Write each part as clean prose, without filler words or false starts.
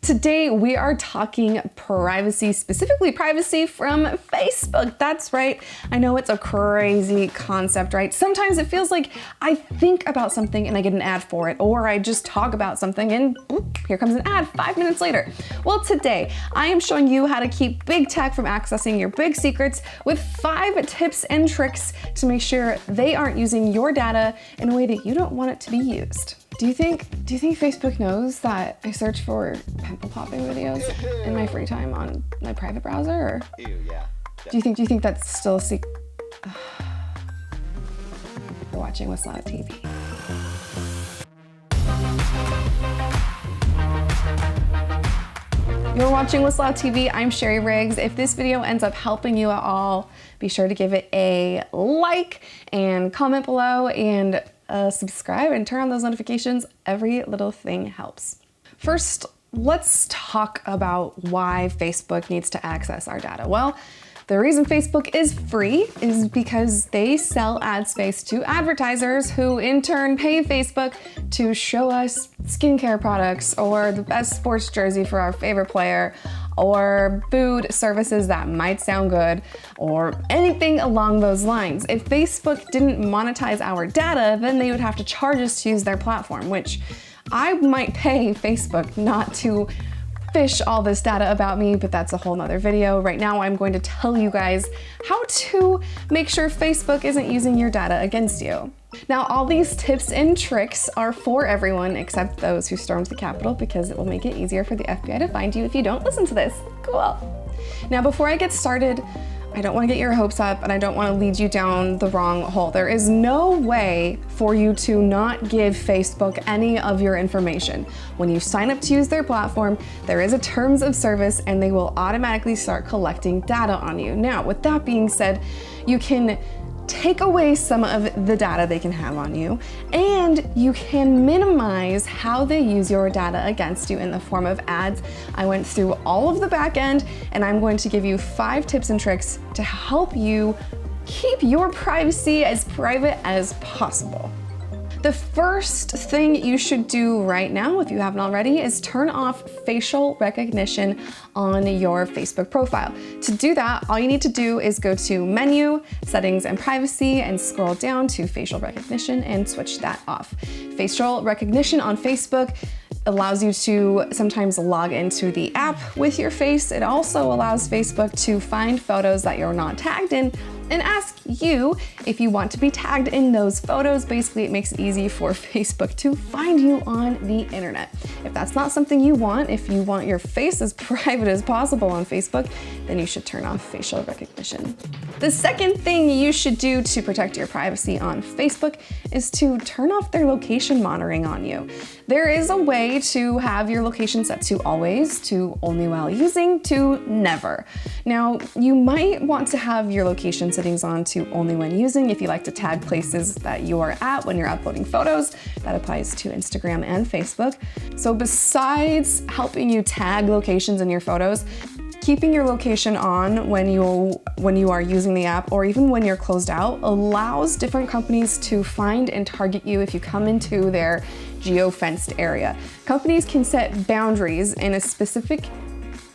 Today we are talking privacy, specifically privacy from Facebook. That's right. I know it's a crazy concept, right? Sometimes it feels like I think about something and I get an ad for it, or I just talk about something and boop, here comes an ad 5 minutes later. Well, today I am showing you how to keep big tech from accessing your big secrets with 5 tips and tricks to make sure they aren't using your data in a way that you don't want it to be used. Do you think Facebook knows that I search for pimple popping videos in my free time on my private browser? Or Ew, yeah. do you think that's still a secret? You're watching Whistleout TV. You're watching Whistleout TV. I'm Sherry Riggs. If this video ends up helping you at all, be sure to give it a like and comment below and subscribe and turn on those notifications. Every little thing helps. First, let's talk about why Facebook needs to access our data. Well, the reason Facebook is free is because they sell ad space to advertisers who in turn pay Facebook to show us skincare products or the best sports jersey for our favorite player or food services that might sound good or anything along those lines. If Facebook didn't monetize our data, then they would have to charge us to use their platform, which I might pay Facebook not to fish all this data about me, but that's a whole nother video. Right now, I'm going to tell you guys how to make sure Facebook isn't using your data against you. Now, all these tips and tricks are for everyone except those who stormed the Capitol, because it will make it easier for the FBI to find you if you don't listen to this. Cool. Now, before I get started, I don't want to get your hopes up and I don't want to lead you down the wrong hole. There is no way for you to not give Facebook any of your information. When you sign up to use their platform, there is a terms of service and they will automatically start collecting data on you. Now, with that being said, you can take away some of the data they can have on you, and you can minimize how they use your data against you in the form of ads. I went through all of the back end, and I'm going to give you 5 tips and tricks to help you keep your privacy as private as possible. The first thing you should do right now, if you haven't already, is turn off facial recognition on your Facebook profile. To do that, all you need to do is go to Menu, Settings and Privacy, and scroll down to Facial Recognition and switch that off. Facial recognition on Facebook allows you to sometimes log into the app with your face. It also allows Facebook to find photos that you're not tagged in and ask you if you want to be tagged in those photos. Basically, it makes it easy for Facebook to find you on the internet. If that's not something you want, if you want your face as private as possible on Facebook, then you should turn off facial recognition. The second thing you should do to protect your privacy on Facebook is to turn off their location monitoring on you. There is a way to have your location set to always, to only while using, to never. Now, you might want to have your location settings on to only when using if you like to tag places that you are at when you're uploading photos. That applies to Instagram and Facebook. So besides helping you tag locations in your photos, keeping your location on when you are using the app or even when you're closed out allows different companies to find and target you if you come into their geo-fenced area. Companies can set boundaries in a specific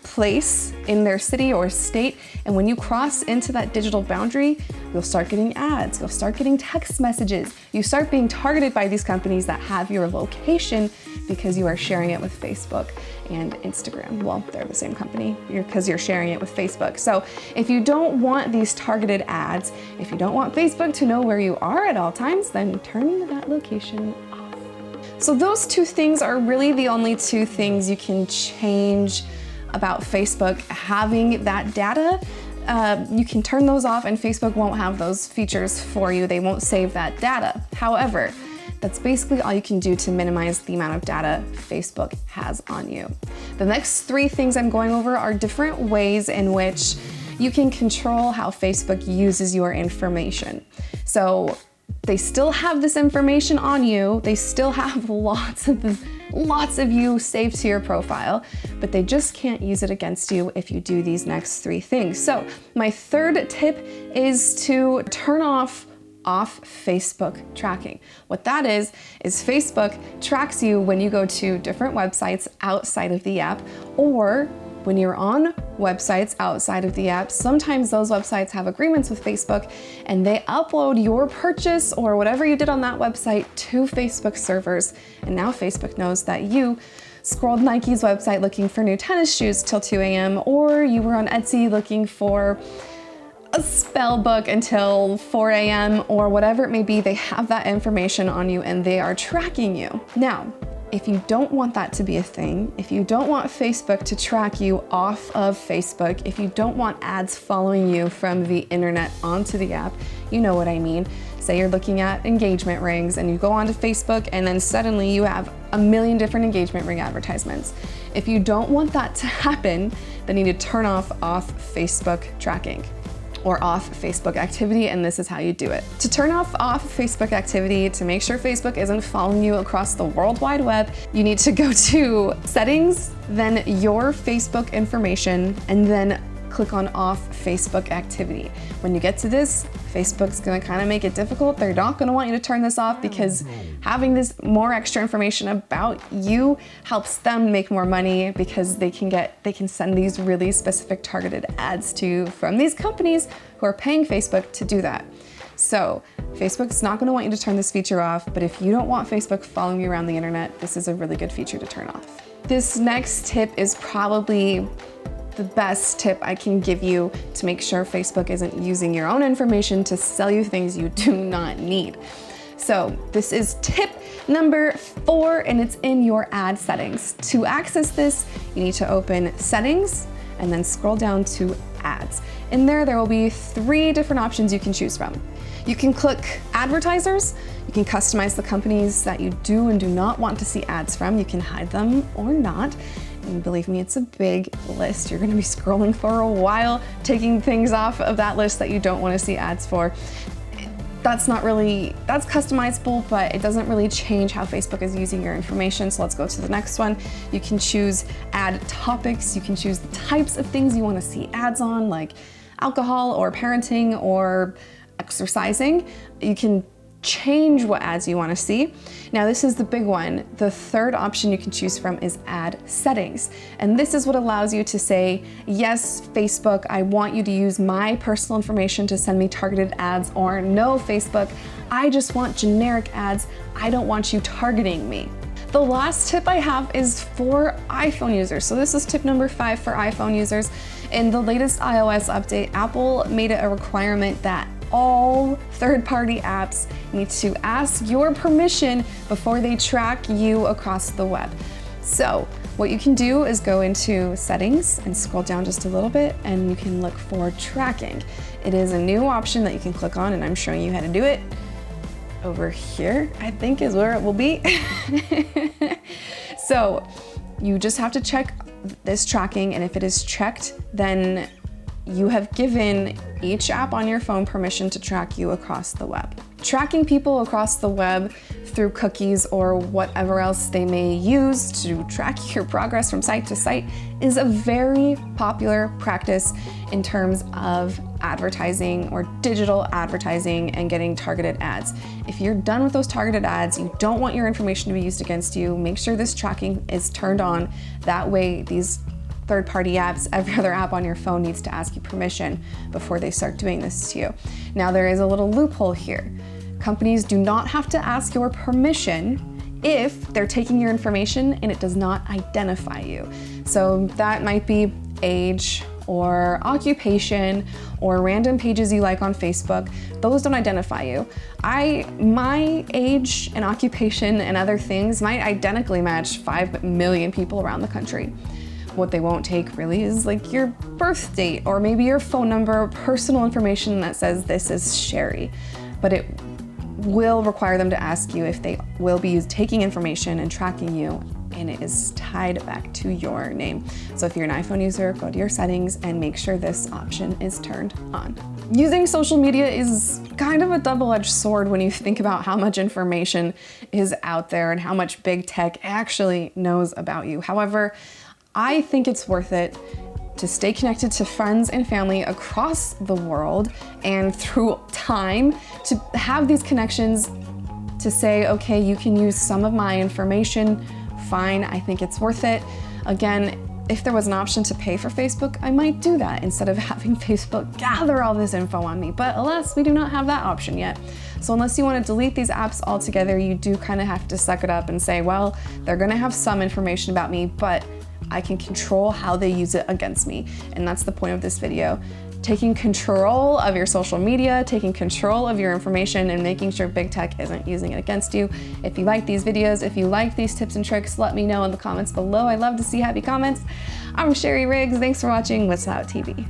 place in their city or state, and when you cross into that digital boundary, you'll start getting ads, you'll start getting text messages, you start being targeted by these companies that have your location because you are sharing it with Facebook and Instagram. Well, they're the same company because you're sharing it with Facebook. So if you don't want these targeted ads, if you don't want Facebook to know where you are at all times, then turn that location off. So those 2 things are really the only 2 things you can change about Facebook having that data. You can turn those off and Facebook won't have those features for you. They won't save that data. However, that's basically all you can do to minimize the amount of data Facebook has on you. The next 3 things I'm going over are different ways in which you can control how Facebook uses your information. So they still have this information on you. They still have lots of you saved to your profile, but they just can't use it against you if you do these next 3 things. So my third tip is to turn off off Facebook tracking. What that is Facebook tracks you when you go to different websites outside of the app, or when you're on websites outside of the app. Sometimes those websites have agreements with Facebook and they upload your purchase or whatever you did on that website to Facebook servers. And now Facebook knows that you scrolled Nike's website looking for new tennis shoes till 2 a.m. or you were on Etsy looking for a spell book until 4 a.m. or whatever it may be. They have that information on you and they are tracking you. Now, if you don't want that to be a thing, if you don't want Facebook to track you off of Facebook, if you don't want ads following you from the internet onto the app, you know what I mean. Say you're looking at engagement rings and you go onto Facebook and then suddenly you have a million different engagement ring advertisements. If you don't want that to happen, then you need to turn off Facebook tracking or off Facebook activity, and this is how you do it. To turn off Facebook activity, to make sure Facebook isn't following you across the World Wide Web, you need to go to settings, then your Facebook information, and then click on off Facebook activity. When you get to this, Facebook's gonna kind of make it difficult. They're not gonna want you to turn this off because having this more extra information about you helps them make more money because they can send these really specific targeted ads to you from these companies who are paying Facebook to do that. So Facebook's not gonna want you to turn this feature off, but if you don't want Facebook following you around the internet, this is a really good feature to turn off. This next tip is probably the best tip I can give you to make sure Facebook isn't using your own information to sell you things you do not need. So this is tip number 4, and it's in your ad settings. To access this, you need to open settings and then scroll down to ads. In there will be 3 different options you can choose from. You can click advertisers. You can customize the companies that you do and do not want to see ads from. You can hide them or not. And believe me, it's a big list. You're gonna be scrolling for a while, taking things off of that list that you don't wanna see ads for. That's customizable, but it doesn't really change how Facebook is using your information. So let's go to the next one. You can choose ad topics. You can choose the types of things you wanna see ads on, like alcohol or parenting or exercising. You can change what ads you want to see. Now this is the big one. The third option you can choose from is ad settings. And this is what allows you to say, yes, Facebook, I want you to use my personal information to send me targeted ads, or no, Facebook, I just want generic ads. I don't want you targeting me. The last tip I have is for iPhone users. So this is tip number 5 for iPhone users. In the latest iOS update, Apple made it a requirement that all third-party apps need to ask your permission before they track you across the web. So what you can do is go into settings and scroll down just a little bit, and you can look for tracking. It is a new option that you can click on, and I'm showing you how to do it. Over here, I think, is where it will be. So you just have to check this tracking, and if it is checked, then you have given each app on your phone permission to track you across the web. Tracking people across the web through cookies or whatever else they may use to track your progress from site to site is a very popular practice in terms of advertising or digital advertising and getting targeted ads. If you're done with those targeted ads, you don't want your information to be used against you, make sure this tracking is turned on. That way, these third-party apps, every other app on your phone needs to ask you permission before they start doing this to you. Now there is a little loophole here. Companies do not have to ask your permission if they're taking your information and it does not identify you. So that might be age or occupation or random pages you like on Facebook. Those don't identify you. My age and occupation and other things might identically match 5 million people around the country. What they won't take really is like your birth date or maybe your phone number, personal information that says this is Sherry. But it will require them to ask you if they will be taking information and tracking you, and it is tied back to your name. So if you're an iPhone user, go to your settings and make sure this option is turned on. Using social media is kind of a double-edged sword when you think about how much information is out there and how much big tech actually knows about you. However, I think it's worth it to stay connected to friends and family across the world and through time, to have these connections, to say, okay, you can use some of my information, fine, I think it's worth it. Again, if there was an option to pay for Facebook, I might do that instead of having Facebook gather all this info on me. But alas, we do not have that option yet. So unless you want to delete these apps altogether, you do kind of have to suck it up and say, well, they're going to have some information about me, but I can control how they use it against me. And that's the point of this video. Taking control of your social media, taking control of your information, and making sure big tech isn't using it against you. If you like these videos, if you like these tips and tricks, let me know in the comments below. I love to see happy comments. I'm Sherry Riggs. Thanks for watching Whistleout TV.